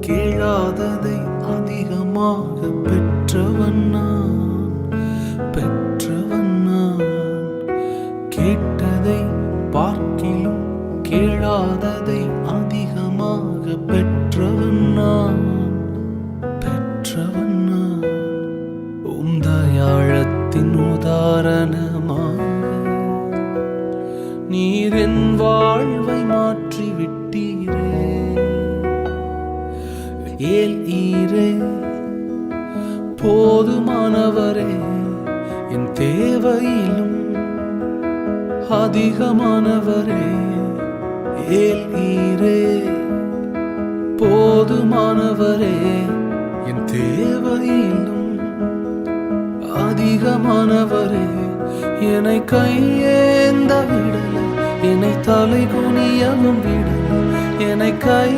கேளாததை அதிகமாக பெற்றவன் நான். கேட்டதை பார்க்கிலும் கேளாததை அதிகமாக பெற்றவன் நான். உந்தயாழத்தின் உதாரணமாக நீர் என் வாழ்வை மாற்றி விட்டீரே. ஏல் ஈரே போதுமானவரே, என் தேவையிலும் அதிகமானவரே. ஏல் ஈரே போதுமானவரே, என் தேவையிலும் அதிகமானவரே. என்னை கையேந்த விடல, என்னை தலை குனியவும் விடல, என்னை கை